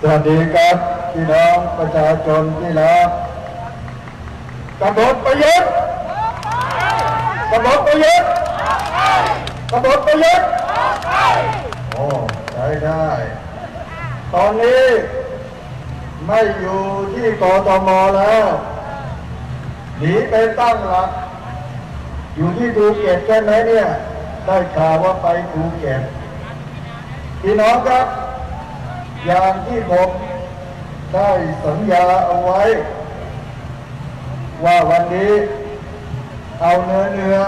สวัสดีครับพี่น้องประชาชนที่รักกบฏประยุทธ์กบฏประยุทธ์กบฏประยุทธ์โอ้ใช้ได้ตอนนี้ไม่อยู่ที่กทมแล้วหนีไปตั้งหลักอยู่ที่ภูเก็ตใช่ไหมเนี่ยได้ข่าวว่าไปภูเก็ตพี่น้องครับอย่างที่ผมได้สัญญาเอาไว้ว่าวันนี้เอาเนื้อ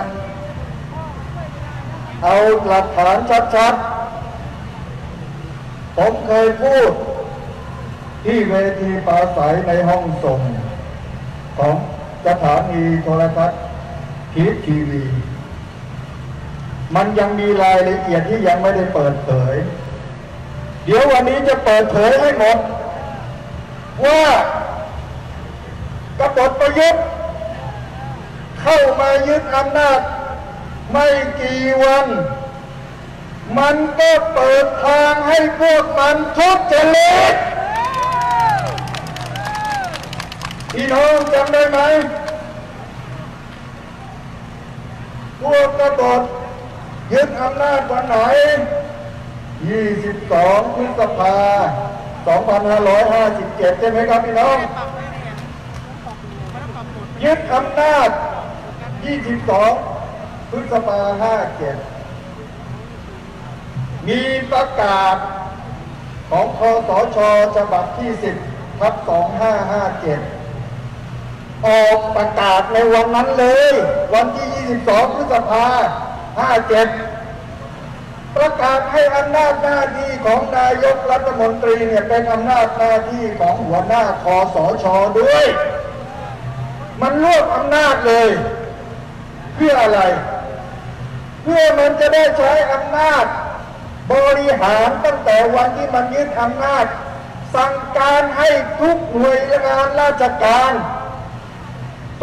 เอาหลักฐานชัดๆผมเคยพูดที่เวทีปราศัยในห้องส่งของสถานีโทรทัศน์พีทีวีมันยังมีรายละเอียดที่ยังไม่ได้เปิดเผยเดี๋ยววันนี้จะเปิดเผยให้หมดว่ากบฏประยุทธ์เข้ามายึดอำนาจไม่กี่วันมันก็เปิดทางให้พวกมันทุจริตพี่น้องจำได้ไหมพวกกบฏยึดอำนาจวันไหน22 พฤษภาคม 2557 ใช่ไหมครับพี่น้องยึดอำนาจ22 พฤษภาคม 57มีประกาศของคสช.ฉบับที่ 10/2557 ออกประกาศในวันนั้นเลยวันที่ 22 พฤษภาคม 57ประกาศให้อำนาจหน้าที่ของนายกรัฐมนตรีเนี่ยเป็นอำนาจหน้าที่ของหัวหน้าคสช.ด้วยมันรวบอำนาจเลยเพื่ออะไรเพื่อมันจะได้ใช้อำนาจบริหารตั้งแต่วันที่มันยึดอำนาจสั่งการให้ทุกหน่วยงานราชการ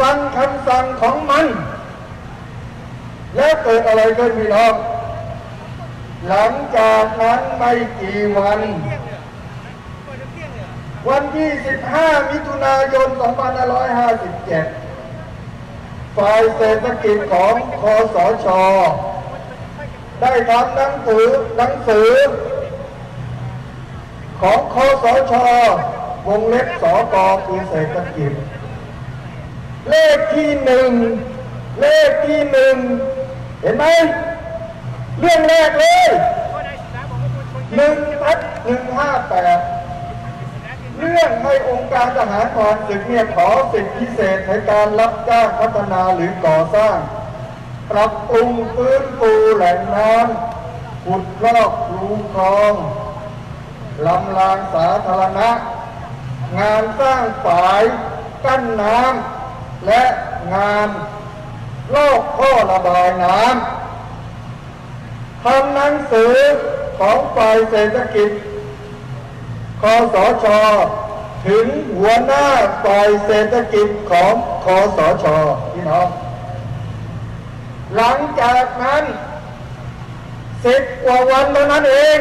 ฟังคำสั่งของมันแล้วเกิดอะไรขึ้นพี่น้องหลังจากนั้นไม่กี่วันที่ 15 มิถุนายน 2557 ฝ่ายเศรษฐกิจของคสช.ได้ทำหนังสือของคสช.วงเล็บสก.คือเศรษฐกิจเลขที่หนึ่งเห็นไหมเรื่องแรกเลย1/158เรื่องให้องค์การทหารผ่านศึกเนี่ยขอสิทธิพิเศษในการรับจ้างพัฒนาหรือก่อสร้างปรับปรุงฟื้นฟูแหล่งน้ำขุดลอกคูคลองลำรางสาธารณะงานสร้างฝายกั้นน้ำและงานลอกท่อระบายน้ำทำหนังสือของฝ่ายเศรษฐกิจคสช.ถึงหัวหน้าฝ่ายเศรษฐกิจของคสช.พี่น้องหลังจากนั้น10 กว่าวันเท่านั้นเอง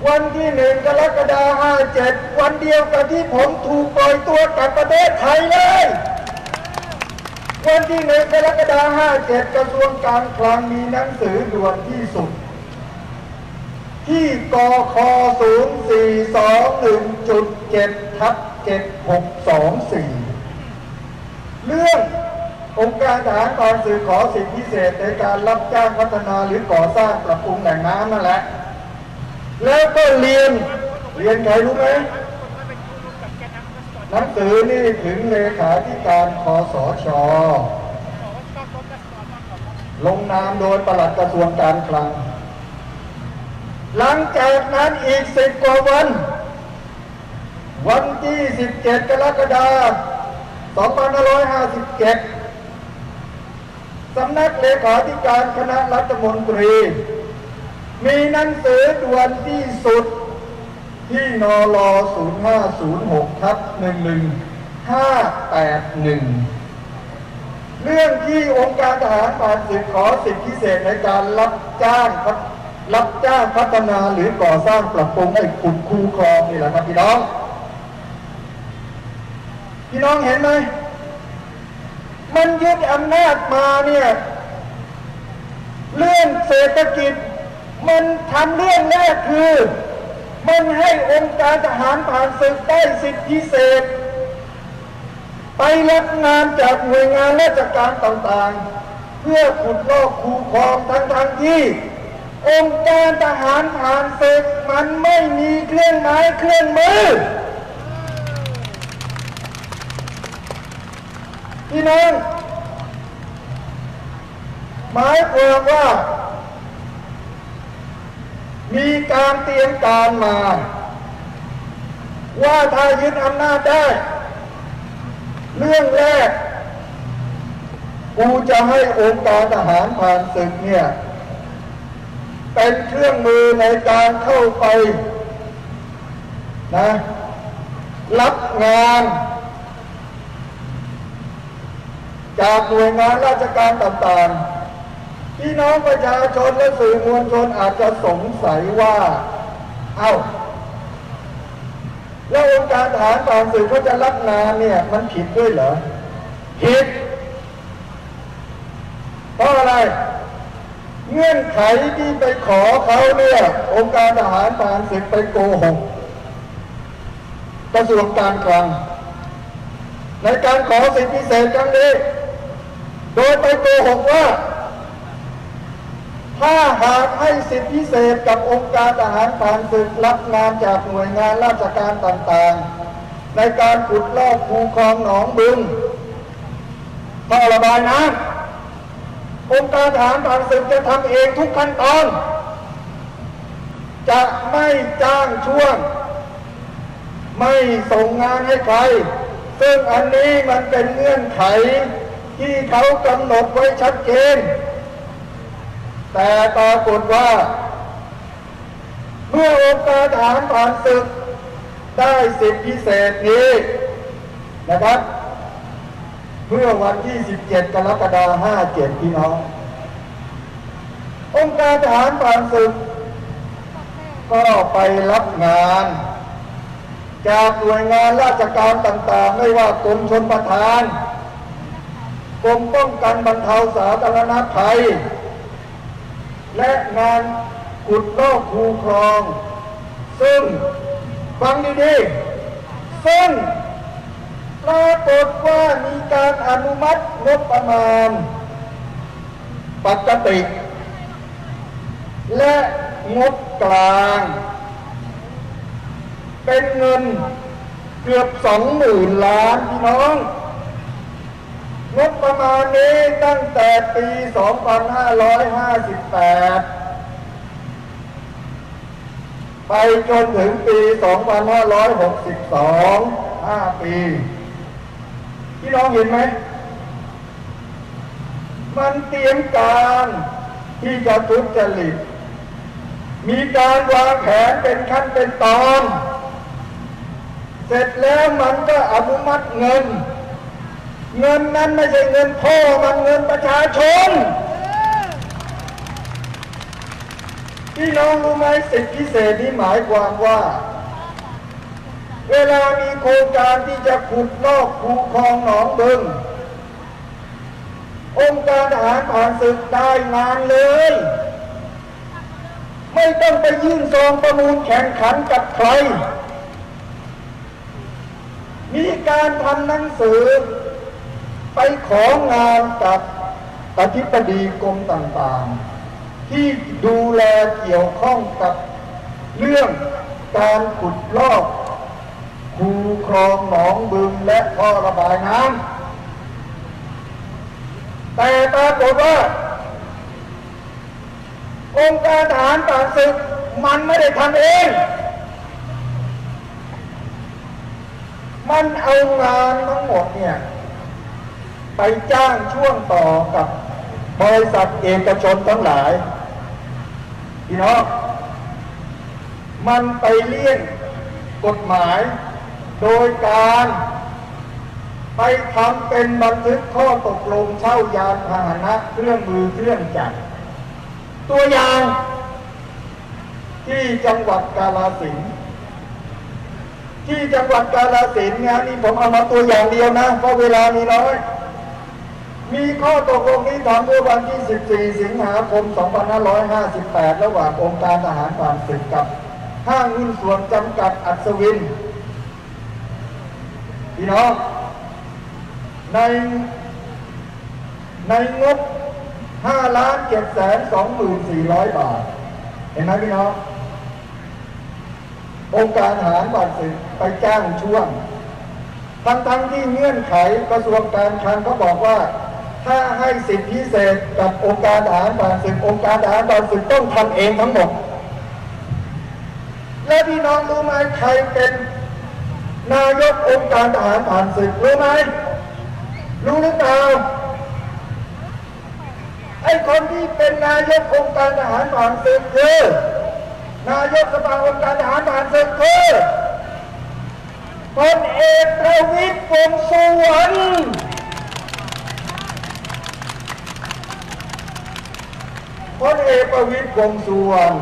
วันที่1 กรกฎาคม 57วันเดียวกับที่ผมถูกปล่อยตัวกลับประเทศไทยเลยวันที่1 กรกฎาคม 57กระทรวงการคลังมีหนังสือด่วนที่สุดที่กค 0420.7/7624 เรื่ององค์การทหารผ่านศึกขอสิทธิพิเศษในการรับจ้างพัฒนาหรือก่อสร้างปรับปรุงแหล่งน้ำนั่นแหละแล้วก็เรียนใครรู้ไหมหนังสือนี่ถึงเลขาธิการคสช.ลงนามโดยปลัดกระทรวงการคลังหลังจากนั้นอีก10 กว่าวันที่17 กรกฎาคม 2557สำนักเลขาธิการคณะรัฐมนตรีมีหนังสือด่วนที่สุดที่นล0506/11581เรื่องที่องค์การทหารผ่านศึกขอสิทธิพิเศษในการรับจ้าง รับจ้างพัฒนาหรือก่อสร้างปรับปรุงให้ขุดคูคลองนี่แหละครับพี่น้องเห็นไหมมันยึดอำนาจมาเนี่ยเรื่องเศรษฐกิจมันทำเรื่องแรกคือมันให้องค์การทหารผ่านศึกได้สิทธิพิเศษไปรับงานจากหน่วยงานราชการต่างๆเพื่อขุดลอกคูคลองทั้งที่องค์การทหารผ่านศึกมันไม่มีเครื่องไม้เครื่องมือพี่น้องหมายความว่ามีการเตรียมการมาว่าถ้ายึดอำนาจได้เรื่องแรกกูจะให้องค์การทหารผ่านศึกเนี่ยเป็นเครื่องมือในการเข้าไปนะรับงานจากหน่วยงานราชการต่างๆพี่น้องประชาชนและสื่อมวลชนอาจจะสงสัยว่าแล้วองค์การทหารผ่านศึกเขาจะรับงานเนี่ยมันผิดด้วยเหรอผิดเพราะอะไรเงื่อนไขที่ไปขอเขาเนี่ยองค์การทหารผ่านศึกไปโกหกกระทรวงการคลังในการขอสิทธิพิเศษครั้งนี้โดยไปโกหกว่าถ้าหากให้สิทธิพิเศษกับองค์การทหารผ่านศึกรับงานจากหน่วยงานราชการต่างๆในการขุดลอกคูคลองหนองบึงท่อระบายน้ำองค์การทหารผ่านศึกจะทำเองทุกขั้นตอนจะไม่จ้างช่วงไม่ส่งงานให้ใครซึ่งอันนี้มันเป็นเงื่อนไขที่เขากำหนดไว้ชัดเจนแต่ปรากฏว่าเมื่อองค์การทหารผ่านศึกได้สิทธิพิเศษนี้นะครับเมื่อวันที่17กรกฎาคม57พี่น้ององค์การทหารผ่านศึกก็ไปรับงานจากหน่วยงานราชการต่างๆไม่ว่ากรมชลประทานกรมป้องกันบรรเทาสาธารณภัยและงานขุดลอกคูคลองซึ่งฟังดีๆซึ่งปรากฏว่ามีการอนุมัติงบประมาณปกติและงบกลางเป็นเงินเกือบ20,000 ล้านพี่น้องงบประมาณนี้ตั้งแต่ปี 2558 ไปจนถึงปี 2562 5 ปีพี่น้องเห็นไหมมันเตรียมการที่จะทุจริตมีการวางแผนเป็นขั้นเป็นตอนเสร็จแล้วมันก็อนุมัติเงินนั้นไม่ใช่เงินพ่อมันเงินประชาชนพี่น้องรู้ไหมสิทธิพิเศษนี้หมายความว่าเวลามีโครงการที่จะขุดลอกคูคลองหนองบึงองค์การทหารผ่านศึกได้งานเลยไม่ต้องไปยื่นซองประมูลแข่งขันกับใครมีการทำหนังสือไปของานกับอธิบดีกรมต่างๆที่ดูแลเกี่ยวข้องกับเรื่องการขุดลอกคูคลองหนองบึงและท่อระบายน้ำแต่ปรากฏว่าองค์การทหารผ่านศึกมันไม่ได้ทำเองมันเอางานทั้งหมดเนี่ยไปจ้างช่วงต่อกับบริษัทเอกชนทั้งหลายพี่น้องมันไปเลี่ยงกฎหมายโดยการไปทำเป็นบันทึกข้อตกลงเช่ายานพาหนะเครื่องมือเครื่องจักรตัวอย่าง ที่จังหวัดกาฬสินธุ์ที่จังหวัดกาฬสินธุ์งานนี้ผมเอามาตัวอย่างเดียวนะเพราะเวลามีน้อยมีข้อตกลงนี้ทำเมื่อวันที่14สิงหาคม2558ระหว่างองค์การทหารผ่านศึกกับห้างหุ้นส่วนจำกัดอัศวินพี่น้องในงบ5,724,000 บาทเห็นไหมพี่น้ององค์การทหารผ่านศึกไปจ้างช่วงทั้งที่เงื่อนไขกระทรวงการคลังเขาบอกว่าถ้าให้สิทธิพิเศษกับองค์การทหารผ่านศึกองค์การทหารผ่านศึกต้องทำเองทั้งหมดและพี่น้องรู้ไหมใครเป็นนายกองค์การทหารผ่านศึกรู้ไหมรู้หรือเปล่าไอ้คนที่เป็นนายกองค์การทหารผ่านศึกคือนายกสภาองค์การทหารผ่านศึกคือพลเอกประวิตร วงษ์สุวรรณพลเอกประวิตร วงษ์สุวรรณ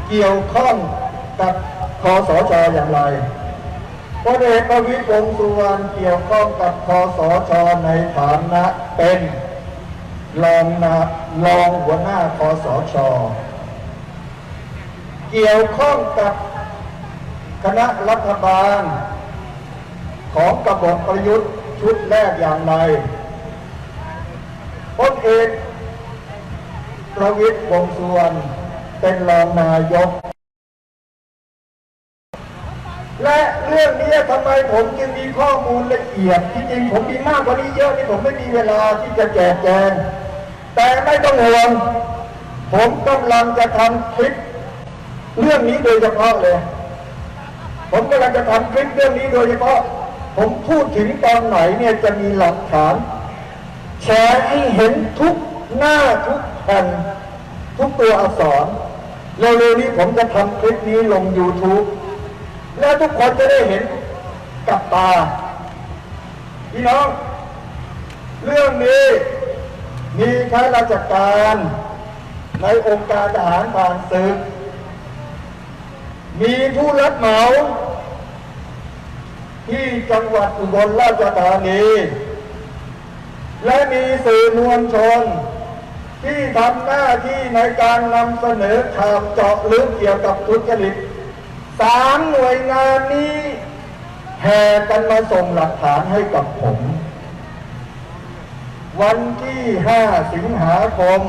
เกี่ยวข้องกับคสช.อย่างไรพลเอกประวิตร วงษ์สุวรรณเกี่ยวข้องกับคสช.ในฐานะเป็นรองหัวหน้าคสช.เกี่ยวข้องกับคณะรัฐบาลของกบฏประยุทธ์ชุดแรกอย่างไรพลเอกประวิตร วงษ์สุวรรณเป็นรองนายกและเรื่องนี้ทำไมผมจึงมีข้อมูลละเอียดที่จริงผมมีมากกว่านี้เยอะที่ผมไม่มีเวลาที่จะแจกแจงแต่ไม่ต้องห่วงผมกำลังจะทำคลิปเรื่องนี้โดยเฉพาะเลยผมกำลังจะทำคลิปเรื่องนี้โดยเฉพาะผมพูดถึงตอนไหนเนี่ยจะมีหลักฐานแชร์ให้เห็นทุกหน้าทุกแผ่นทุกตัวอักษรเร็วๆนี้ผมจะทำคลิปนี้ลง YouTube และทุกคนจะได้เห็นกับตาพี่น้องเรื่องนี้มีข้าราชการในองค์การทหารผ่านศึกมีผู้รับเหมาที่จังหวัดอุบลราชธานีและมีสื่อมวลชนที่ทำหน้าที่ในการนำเสนอข่าวเจาะลึกเกี่ยวกับทุจริต3 หน่วยงานนี้แห่กันมาส่งหลักฐานให้กับผมวันที่5สิงหาคม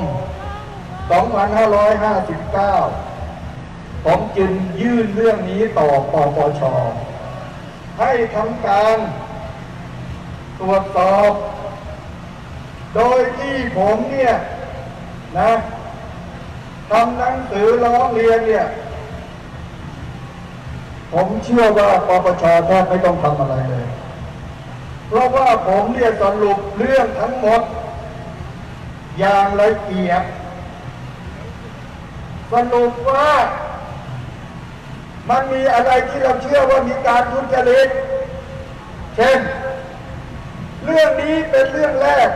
2559ผมจึงยื่นเรื่องนี้ต่อปปช.ให้ทำการตรวจสอบโดยที่ผมเนี่ยนะทำหนังสือร้องเรียนเนี่ยผมเชื่อว่าปปช.แทบไม่ต้องทำอะไรเลยเพราะว่าผมเนี่ยสรุปเรื่องทั้งหมดอย่างละเอียดสรุปว่ามันมีอะไรที่เราเชื่อว่ามีการทุจริตเช่นเรื่องนี้เป็นเรื่องแรก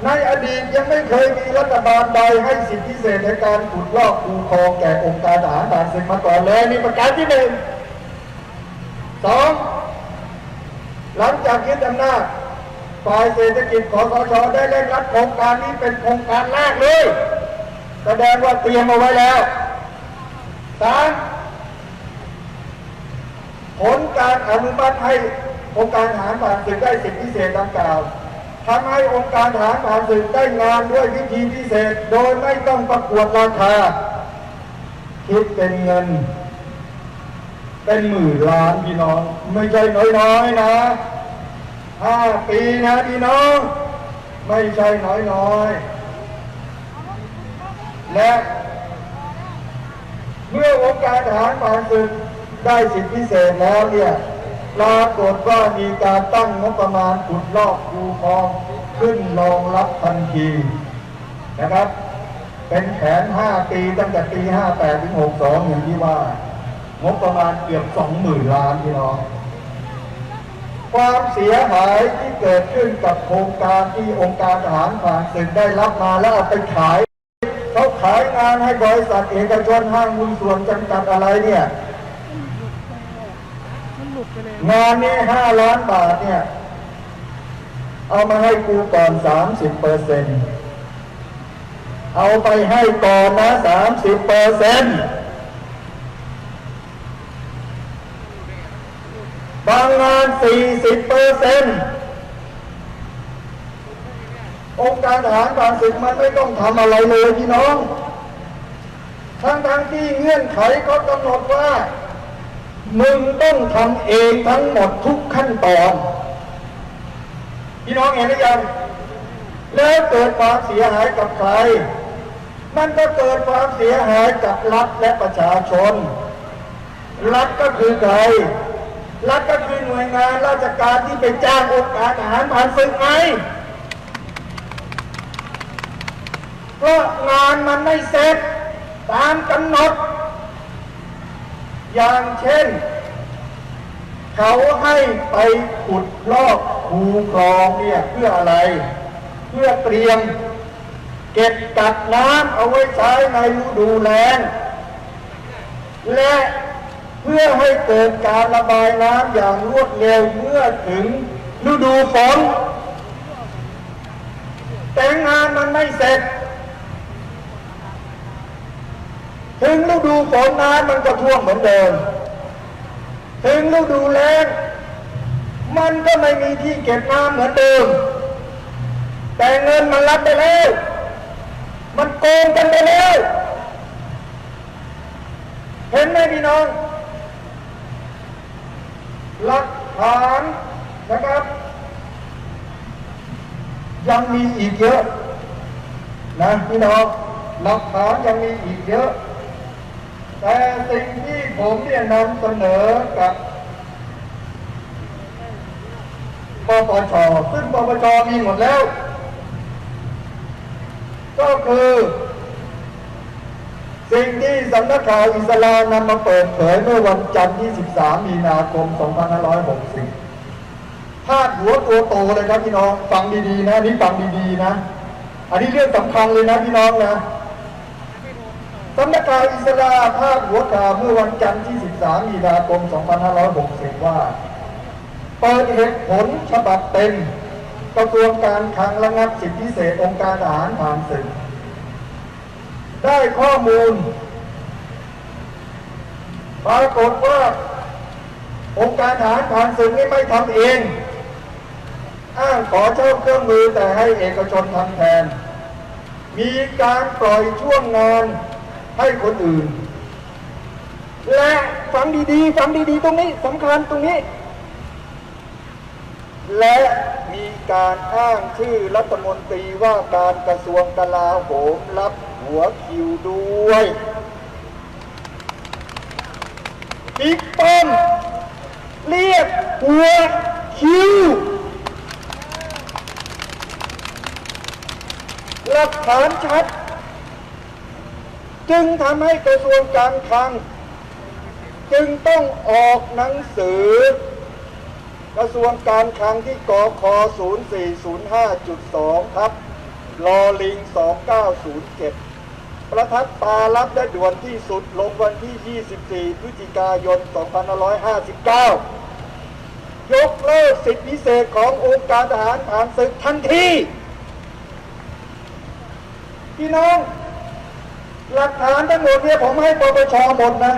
ในอดีตยังไม่เคยมีรัฐบาลใดให้สิทธิพิเศษในการขุดลอกคูคลองแก่องค์การทหารผ่านศึกมาก่อนเลยนี่ประการที่ 1 2หลังจากยึดอำนาจฝ่ายเศรษฐกิจคสช.ได้เร่งรัดโครงการนี้เป็นโครงการแรกเลยแสดงว่าเตรียมเอาไว้แล้ว 3. ผลการอนุมัติให้องค์การทหารผ่านศึกได้สิทธิพิเศษดังกล่าวทำให้องค์การทหารผ่านศึกได้งานด้วยวิธีพิเศษโดยไม่ต้องประกวดราคาคิดเป็นเงินเป็นหมื่นล้านพี่น้องไม่ใช่น้อยๆนะ5 ปีนะพี่น้องไม่ใช่น้อยๆและเมื่อองค์การทหารผ่านศึกได้สิทธิพิเศษแล้วเนี่ยปรากฏว่ามีการตั้งงบประมาณขุดลอกคูคลองขึ้นรองรับทันทีนะครับเป็นแผน5 ปีตั้งแต่ปี58ถึง62อย่างที่ว่างบประมาณเกือบ 20,000 ล้านพี่น้องความเสียหายที่เกิดขึ้นกับโครงการที่องค์การทหารผ่านศึกได้รับมาแล้วเอาไปขายเขาขาย งานให้บริษัทเอกชนห้างหุ้นส่วนจำกัดอะไรเนี่ยงานนี้5 ล้านบาทเนี่ยเอามาให้กูก่อน 30%เอาไปให้ก่อนนะ 30%บางงาน 40%องค์การทหารผ่านศึกมันไม่ต้องทำอะไรเลยพี่น้องทั้งที่เงื่อนไขก็กำหนดว่ามึงต้องทำเองทั้งหมดทุกขั้นตอนพี่น้องเห็นหรือยังแล้วเกิดความเสียหายกับใครมันก็เกิดความเสียหายกับรัฐและประชาชนรัฐก็คือใครรัฐก็คือหน่วยงานราชการที่ไปจ้างองค์การทหารผ่านศึกไงเพราะงานมันไม่เสร็จตามกำหนดอย่างเช่นเขาให้ไปขุดลอกคูคลองเนี่ยเพื่ออะไรเพื่อเตรียมเก็บกักน้ำเอาไว้ใช้ในฤดูแล้งและเพื่อให้เกิดการระบายน้ำอย่างรวดเร็วเมื่อถึงฤดูฝนแต่งานมันไม่เสร็จถึงฤดูฝนน้ำมันก็ท่วมเหมือนเดิมถึงฤดูแล้งมันก็ไม่มีที่เก็บน้ำเหมือนเดิมแต่เงินมันรับไปแล้วมันโกงกันไปแล้วเห็นไหมพี่น้องหลักฐานนะครับยังมีอีกเยอะนะพี่น้องหลักฐานยังมีอีกเยอะแต่สิ่งที่ผมเนี่ยนำเสนอกับปปช.ซึ่งปปช.มีหมดแล้วก็คือสิ่งที่สำนักข่าวอิสลามนำมาเปิดเผยเมื่อวันจันทร์ที่13 มีนาคม 2560พาดหัวตัวโตเลยครับพี่น้องฟังดีๆนะนี่ฟังดีๆนะอันนี้เรื่องสำคัญเลยนะพี่น้องนะสำนักข่าวอิสลามพาดหัวข่าวเมื่อวันจันทร์ที่13 มีนาคม 2560ว่าเปิดเหตุผลฉบับเต็มกระทรวงการคลังระงับสิทธิพิเศษองค์การทหารผ่านศึกได้ข้อมูลปรากฏว่าองค์การทหารผ่านศึกนี่ไม่ทำเองอ้างขอเช่าเครื่องมือแต่ให้เอกชนทำแทนมีการปล่อยช่วงงานให้คนอื่นและฟังดีๆตรงนี้สำคัญตรงนี้และมีการอ้างชื่อรัฐมนตรีว่าการกระทรวงกลาโหมรับหัวคิวด้วยบิ๊กป้อมเรียกหัวคิวหลักฐานชัดจึงทำให้กระทรวงการคลังจึงต้องออกหนังสือกระทรวงการคลังที่กค0405.2 ครับลอลิง2907ประทับตารับและด่วนที่สุดลงวันที่24 พฤศจิกายน 2559 ยกเลิกสิทธิพิเศษขององค์การทหารผ่านศึกทันทีพี่น้องหลักฐานทั้งหมดเนี่ยผมให้ปปช.หมดนะ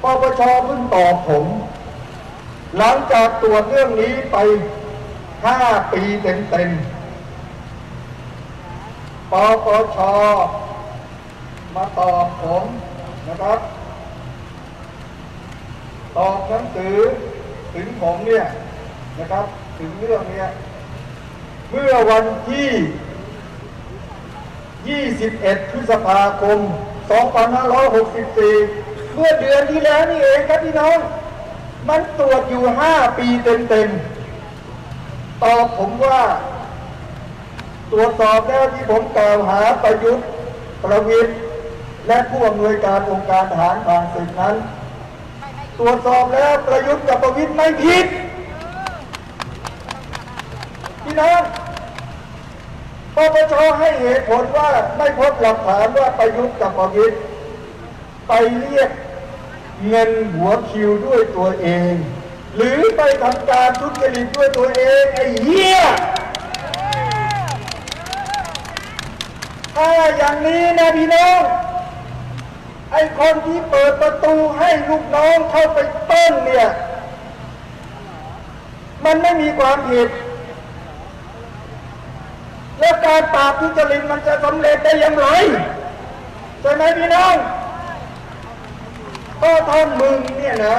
ปปช.เพิ่งตอบผมหลังจากตรวจเรื่องนี้ไป5 ปีเต็มๆปปช.มาตอบผมนะครับตอบหนังสือถึงผมเนี่ยนะครับถึงเรื่องเนี้ยเมื่อวันที่21 พฤษภาคม 2564 เมื่อเดือนที่แล้วนี่เองครับพี่น้องมันตรวจอยู่5 ปีเต็มๆตอบผมว่าตรวจสอบแล้วที่ผมกล่าวหาประยุทธ์ประวิตรและผู้อำนวยการองค์การทหารผ่านศึกนั้นตรวจสอบแล้วประยุทธ์กับประวิตรไม่ผิดพี่น้องป ปชให้เหตุผลว่าไม่พบหลักฐานว่าประยุทธ์กับประวิตรไปเรียกเงินหัวคิวด้วยตัวเอง หรือไปทำการทุจริตด้วยตัวเองไอ้เหี้ยถ้าอย่างนี้นะพี่น้องไอ้คนที่เปิดประตูให้ลูกน้องเข้าไปเต้นเนี่ยมันไม่มีความผิดแล้วการปราบทุจริตมันจะสำเร็จได้อย่างไรใช่ไหมพี่น้องก็ถ้ามึงเนี่ยนะ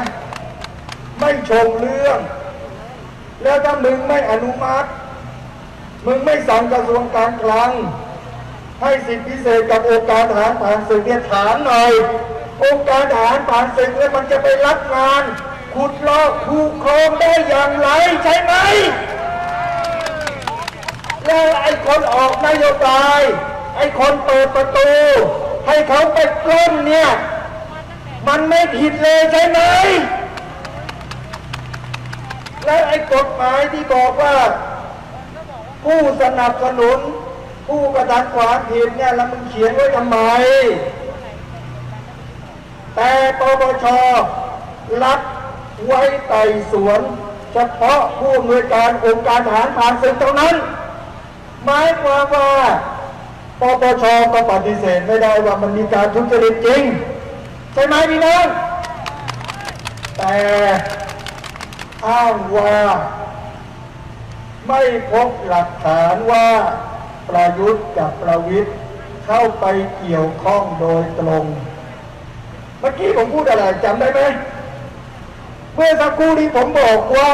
ไม่ชงเรื่องแล้วถ้ามึงไม่อนุมัติมึงไม่สั่งกระทรวงการคลังให้สิทธิพิเศษกับองค์การทหารผ่านศึกเนี่ยถามหน่อยองค์การทหารผ่านศึกแล้วมันจะไปรับงานขุดลอกคูคลองได้อย่างไรใช่ไหมแล้วไอ้คนออกนโยบายไอ้คนเปิดประตูให้เขาไปปล้นเนี่ยมันไม่ผิดเลยใช่ไหมแล้วไอ้กฎหมายที่บอกว่าผู้สนับสนุนผู้กระทำความผิดเนี่ยแล้วมึงเขียนไว้ทำไมแต่ปปชรับไว้ไต่สวนเฉพาะผู้อำนวยการองค์การทหารผ่านศึกเท่านั้นหมายความว่าปปชก็ปฏิเสธไม่ได้ว่ามันมีการทุจริตจริงใช่ไหมพี่น้องแต่อ้างว่าไม่พบหลักฐานว่าประยุทธ์กับประวิตรเข้าไปเกี่ยวข้องโดยตรงเมื่อกี้ผมพูดอะไรจำได้ไหมเมื่อสักครู่นี้ผมบอกว่า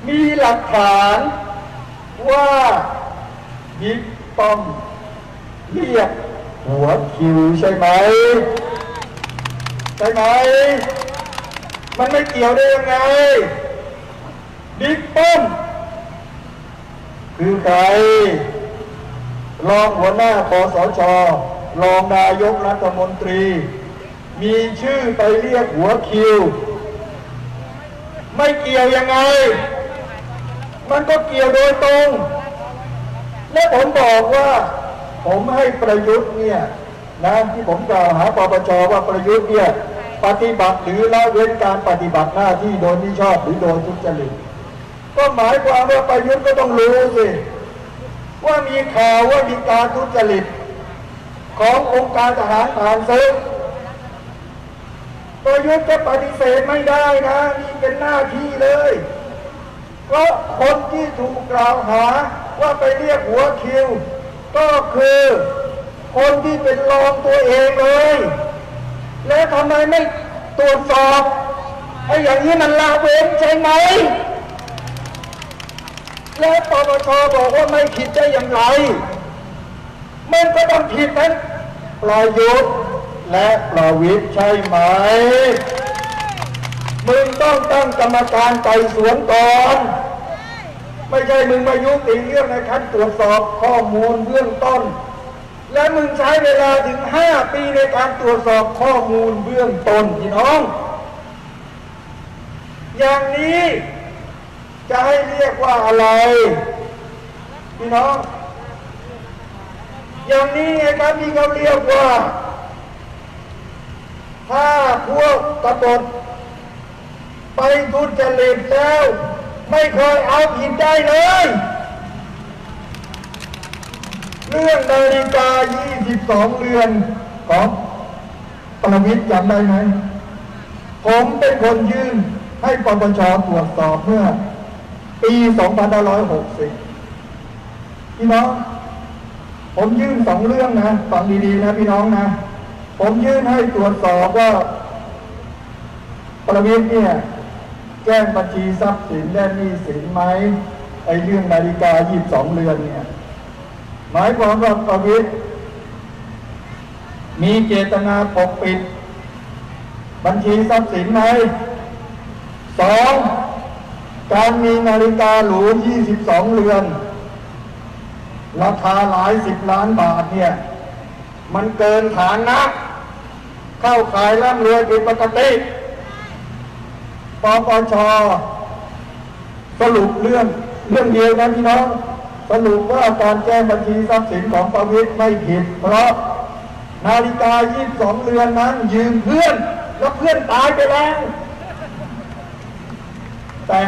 มีหลักฐานว่าบิ๊กป้อมเรียกหัวคิวใช่ไหมใช่ไหมมันไม่เกี่ยวได้ยังไงบิ๊กป้อมคือใครรองหัวหน้าคสช.รองนายกรัฐมนตรีมีชื่อไปเรียกหัวคิวไม่เกี่ยวยังไงมันก็เกี่ยวโดยตรงและผมบอกว่าผมให้ประยุทธ์เนี่ยนะที่ผมกล่าวหาปปช.ว่าประยุทธ์เนี่ยปฏิบัติหรือละเว้นการปฏิบัติหน้าที่โดยมิชอบหรือโดยทุจริตก็หมายความว่าประยุทธ์ก็ต้องรู้สิว่ามีข่าวว่ามีการทุจริตขององค์การทหารผ่านศึกประยุทธ์ก็ปฏิเสธไม่ได้นะนี่เป็นหน้าที่เลยเพราะคนที่ถูกกล่าวหาว่าไปเรียกหัวคิวก็คือคนที่เป็นรองตัวเองเลยแล้วทำไมไม่ตรวจสอบไอ้อย่างนี้มันละเว้นใช่ไหมแล้วปปช.บอกว่าไม่ผิดได้อย่างไรมันก็ต้องผิดทั้งประยุทธ์และประวิตรใช่ไหมมึงต้องตั้งกรรมการไต่สวนก่อนไม่ใช่มึงมายุติเรื่องในขั้นตรวจสอบข้อมูลเบื้องต้นและมึงใช้เวลาถึง5 ปีในการตรวจสอบข้อมูลเบื้องต้นพี่น้องอย่างนี้จะให้เรียกว่าอะไรพี่น้องอย่างนี้ไงครับที่เขาเรียกว่าถ้าพวกกบฏไปทุจริตแล้วไม่เคยเอาผิดได้เลยเรื่องนาฬิกา22 เรือนของประวิตรจำได้ไหมผมเป็นคนยื่นให้ปปช.ตรวจสอบเมื่อปี 2560พี่น้องผมยื่น2 เรื่องนะฟังดีๆนะพี่น้องนะผมยื่นให้ตรวจสอบว่าประวิตรเนี่ยแจ้งบัญชีทรัพย์สินและหนี้สินไหมไอ้เรื่องนาฬิกา22 เรือนเนี่ยหมายความว่าประวิตรมีเจตนาปกปิดบัญชีทรัพย์สินไหม 2. การมีนาฬิกาหรู22 เรือนราคาหลาย10 ล้านบาทเนี่ยมันเกินฐานะเข้าขายร่ำรวยเป็นปกติปปช.สรุปเรื่องเดียวนะพี่น้อง สรุปว่าการแจ้งบัญชีทรัพย์สินของประวิตรไม่ผิดเพราะนาฬิกา22 เรือนนั้นยืมเพื่อนแล้วเพื่อนตายไปแล้วแต่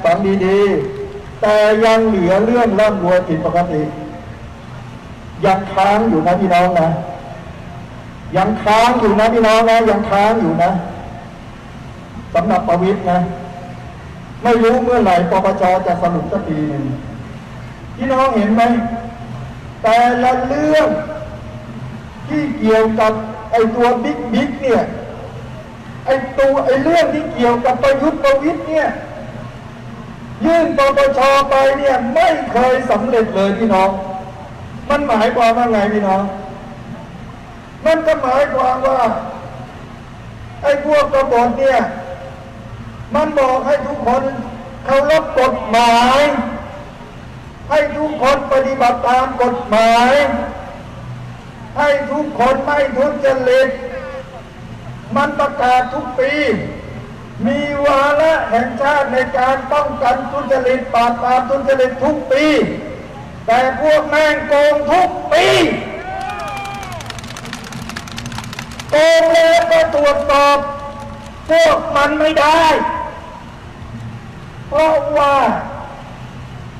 ฟังดีๆแต่ยังเหลือเรื่องร่ำรวยผิดปกติยังค้างอยู่นะพี่น้องนะยังค้างอยู่นะพี่น้องนะยังค้างอยู่นะสำหรับประวิตรนะไม่รู้เมื่อไหร่ปปชจะสรุปสักทีหนึ่งพี่น้องเห็นไหมแต่ละเรื่องที่เกี่ยวกับไอ้ตัวบิ๊กเนี่ยไอ้เรื่องที่เกี่ยวกับประยุทธ์ประวิตรเนี่ยยื่นปปชไปเนี่ยไม่เคยสำเร็จเลยพี่น้องมันหมายความว่าไงพี่น้องมันก็หมายความว่าไอ้พวกกบฏเนี่ยมันบอกให้ทุกคนเคารพกฎหมายให้ทุกคนปฏิบัติตามกฎหมายให้ทุกคนไม่ทุจริตมันประกาศทุกปีมีวาระแห่งชาติในการป้องกันทุจริตปราบปรามทุจริตทุกปีแต่พวกแม่งโกงทุกปีโกงแล้วก็ตรวจสอบพวกมันไม่ได้เพราะว่า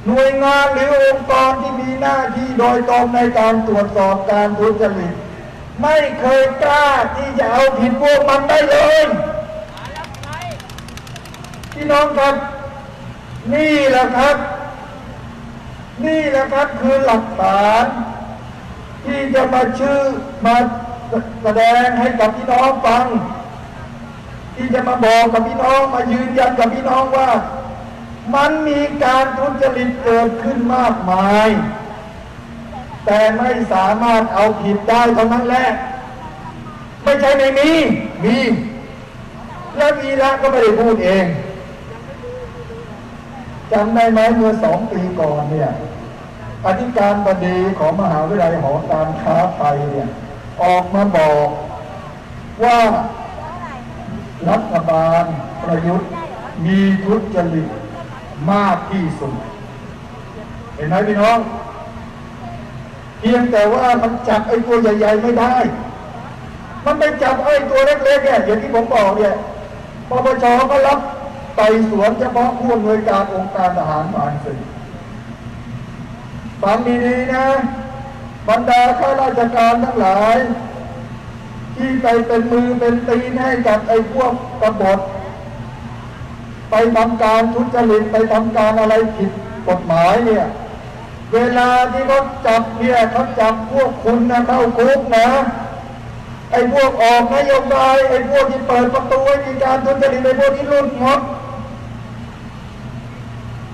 หน่วยงานหรือองค์กรที่มีหน้าที่โดยตรงในการตรวจสอบการทุจริตไม่เคยกล้าที่จะเอาผิดพวกมันได้เลยพี่น้องครับนี่แหละครับคือหลักฐานที่จะมาแสดงให้กับพี่น้องฟังที่จะมาบอกกับพี่น้องมายืนยันกับพี่น้องว่ามันมีการทุจริตเกิดขึ้นมากมายแต่ไม่สามารถเอาผิดได้เท่านั้นแหละไม่ใช่ไม่มีและวีระก็ไม่ได้พูดเองจำได้ไหมเมื่อ2 ปีก่อนเนี่ยอธิการบดีของมหาวิทยาลัยหอการค้าไทยเนี่ยออกมาบอกว่ารัฐบาลประยุทธ์มีทุจริตมากที่สุดเห็นไหมพี่น้องเพียงแต่ว่ามันจับไอ้ตัวใหญ่ๆไม่ได้มันไปจับไอ้ตัวเล็กๆเนี่ยอย่างที่ผมบอกเนี่ยปปชก็รับไต่สวนเฉพาะผู้อำนวยการองค์การทหารผ่านศึกฟังดีๆนะบรรดาข้าราชการทั้งหลายที่ไปเป็นมือเป็นตีนให้กับไอ้พวกกบฏไปทำการทุจริตไปทำการอะไรผิดกฎหมายเนี่ยเวลาที่เขาจับเนี่ยเขาจับพวกคุณนะเข้าคุกนะไอ้พวกออกนโยบายไอ้พวกที่เปิดประตูให้มีการทุจริตไอ้พวกที่ลุ่นหมด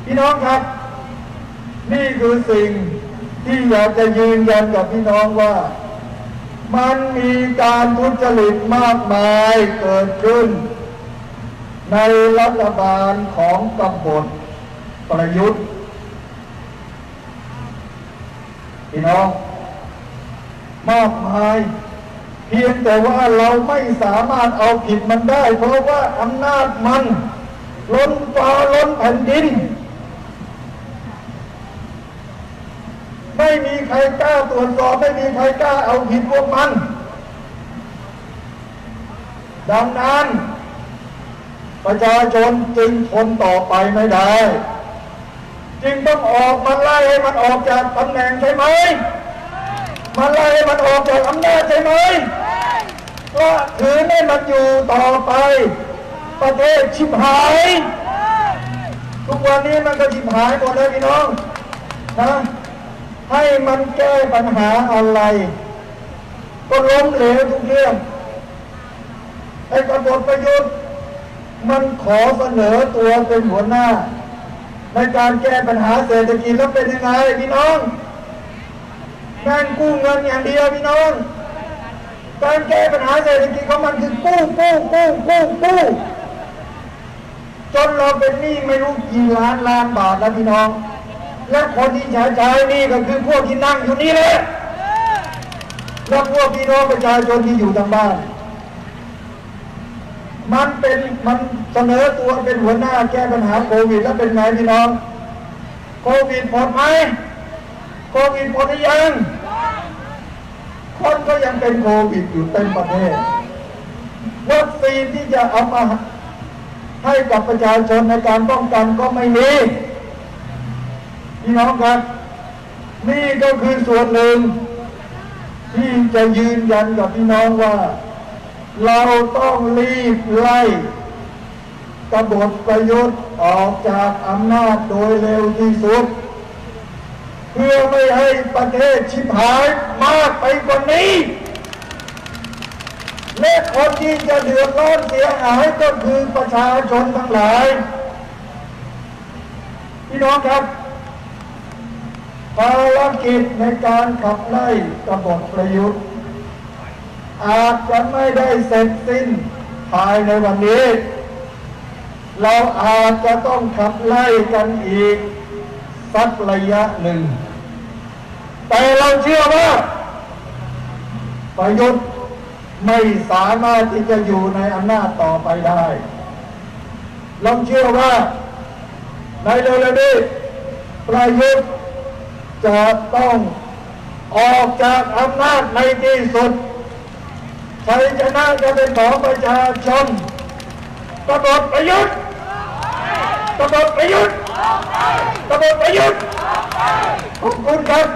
พี่น้องครับนี่คือสิ่งที่อยากจะยืนยันกับพี่น้องว่ามันมีการทุจริตมากมายเกิดขึ้นในรัฐบาลของกบฏประยุทธ์พี่น้องมากมายเพียงแต่ว่าเราไม่สามารถเอาผิดมันได้เพราะว่าอำนาจมันล้นฟ้าล้นแผ่นดินไม่มีใครกล้าตรวจสอบไม่มีใครกล้าเอาผิดพวกมันดังนั้นประชาชนจึงทนต่อไปไม่ได้จึงต้องออกมาไล่ให้มันออกจากตำแหน่งใช่ไหมมาไล่ให้มันออกจากอำนาจใช่ไหมก็ถือให้มันอยู่ต่อไปประเทศชิบหายทุกวันนี้มันก็ชิบหายหมดเลยพี่น้องนะให้มันแก้ปัญหาอะไรก็ล้มเหลวทุกเรื่องไอ้กบฏประยุทธ์มันขอเสนอตัวเป็นหัวหน้าในการแก้ปัญหาเศรษฐกิจแล้วเป็นยังไงพี่น้องแม่งกู้เงินอย่างเดียวพี่น้องการแก้ปัญหาเศรษฐกิจของมันคือกู้จนเราเป็นหนี้ไม่รู้กี่ล้านบาทแล้วพี่น้องและคนที่ใช้นี่ก็คือพวกที่นั่งอยู่นี่แหละและพวกพี่น้องประชาชนที่อยู่ทางบ้านมันเสนอตัวเป็นหัวหน้าแก้ปัญหาโควิดแล้วเป็นไงพี่น้องโควิดหมดไหม โควิดหมดหรือยังคนก็ยังเป็นโควิดอยู่เต็มประเทศวัคซีนที่จะเอามาให้กับประชาชนในการป้องกันก็ไม่มีพี่น้องครับนี่ก็คือส่วนหนึ่งที่จะยืนยันกับพี่น้องว่าเราต้องรีบไล่กบฏประยุทธ์ออกจากอำนาจโดยเร็วที่สุดเพื่อไม่ให้ประเทศชิบหายมากไปกว่านี้และคนที่จะเดือดร้อนเสียหายก็คือประชาชนทั้งหลายพี่น้องครับภารกิจในการขับไล่กบฏประยุทธ์อาจจะไม่ได้เสร็จสิ้นภายในวันนี้เราอาจจะต้องขับไล่กันอีกสักระยะหนึ่งแต่เราเชื่อว่าประยุทธ์ไม่สามารถที่จะอยู่ในอำนาจต่อไปได้เราเชื่อว่าในเร็วๆนี้ประยุทธ์จะต้องออกจากอำนาจในที่สุดชัยชนะจะเป็นของประชาชนกบฏประยุทธ์กบฏประยุทธ์กบฏประยุทธ์ขอบคุณครับ